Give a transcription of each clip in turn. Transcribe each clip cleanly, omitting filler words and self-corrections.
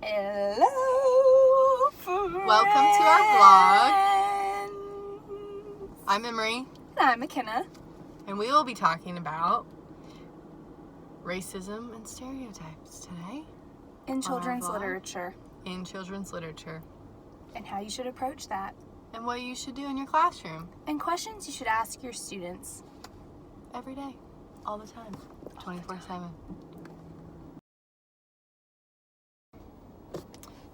Hello, friends. Welcome to our vlog. I'm Emery. And I'm McKenna. And we will be talking about racism and stereotypes today. In children's vlog. literature. In children's literature. And how you should approach that. And what you should do in your classroom. And questions you should ask your students. Every day. All the time. 24/7.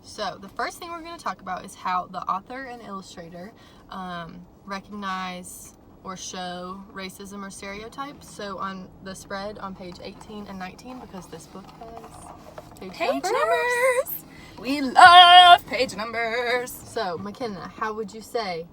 So, the first thing we're going to talk about is how the author and illustrator recognize or show racism or stereotypes. So, on the spread on page 18 and 19, because this book has Page numbers! We love page numbers! So, McKenna, how would you say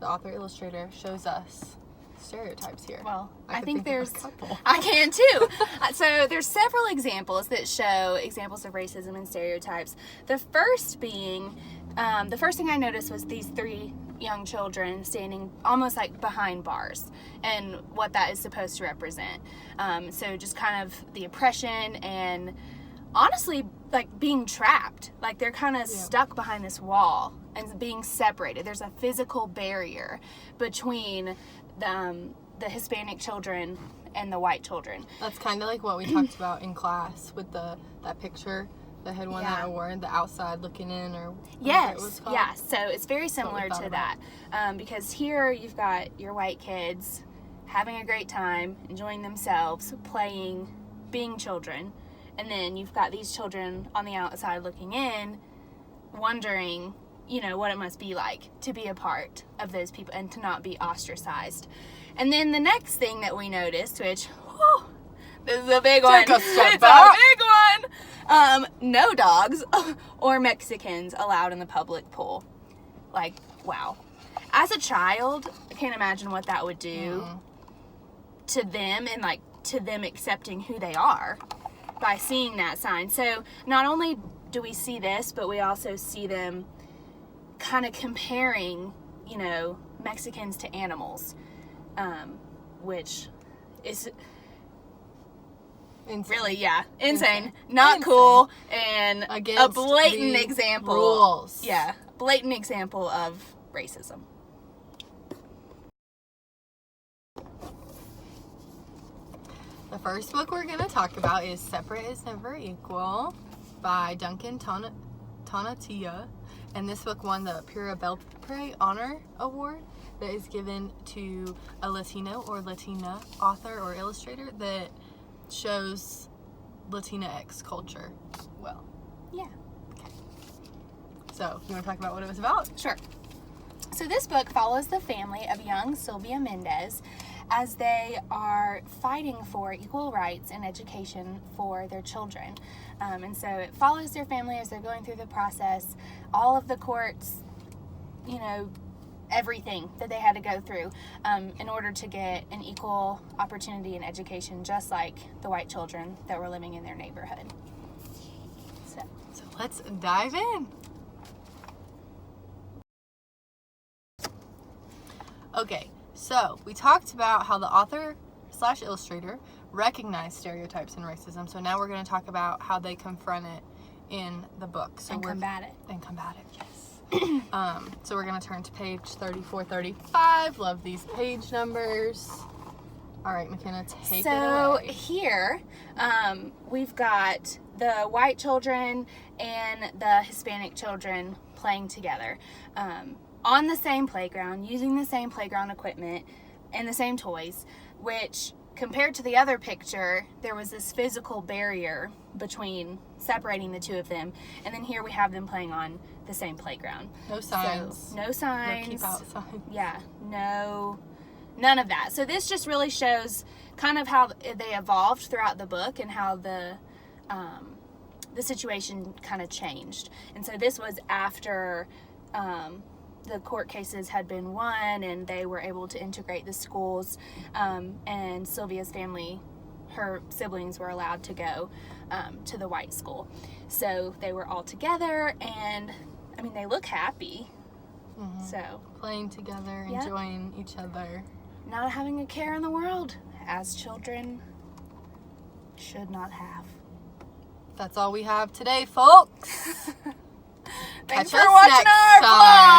the author illustrator shows us stereotypes here? Well, I could think of there's... a couple. I can too. So there's several examples that show examples of racism and stereotypes. The first being, the first thing I noticed was these three young children standing almost like behind bars and what that is supposed to represent. So just kind of the oppression and honestly like being trapped. Like they're kind of stuck behind this wall and being separated. There's a physical barrier between the Hispanic children and the white children. That's kind of like what we talked about in class with that picture that had won that award, the outside looking in, or yes, it was called. Yeah. So it's very similar to that because here you've got your white kids having a great time, enjoying themselves, playing, being children, and then you've got these children on the outside looking in, wondering, you know, what it must be like to be a part of those people and to not be ostracized. And then the next thing that we noticed, which, whew, this is a big one. Take a step It's back. a big one. No dogs or Mexicans allowed in the public pool. Like, wow. As a child, I can't imagine what that would do to them and like to them accepting who they are by seeing that sign. So not only do we see this, but we also see them kind of comparing, you know, Mexicans to animals, which is Insane. really, insane. Not cool, and Against a blatant the example. rules. Yeah, blatant example of racism. The first book we're going to talk about is Separate is Never Equal by Duncan Tonatia. And this book won the Pura Belpre Honor Award that is given to a Latino or Latina author or illustrator that shows Latinx culture well. Yeah. So, you want to talk about what it was about? Sure. So this book follows the family of young Sylvia Mendez as they are fighting for equal rights and education for their children. And so it follows their family as they're going through the process, all of the courts, you know, everything that they had to go through in order to get an equal opportunity in education, just like the white children that were living in their neighborhood. So let's dive in. Okay, so we talked about how the author / illustrator recognized stereotypes and racism. So now we're going to talk about how they confront it in the book. So combat it. And combat it, yes. So we're going to turn to page 34, 35. Love these page numbers. All right, McKenna, take it away. So here, we've got the white children and the Hispanic children playing together on the same playground, using the same playground equipment and the same toys, which compared to the other picture, there was this physical barrier between separating the two of them. And then here we have them playing on the same playground. No signs. So, no signs. No keep out signs. Yeah, none of that. So this just really shows kind of how they evolved throughout the book and how the situation kind of changed. And so this was after the court cases had been won and they were able to integrate the schools, and Sylvia's family, her siblings, were allowed to go to the white school. So they were all together, and I mean, they look happy. Mm-hmm. So playing together, enjoying each other, not having a care in the world, as children should not have. That's all we have today, folks. Thanks Catch for us watching next our time.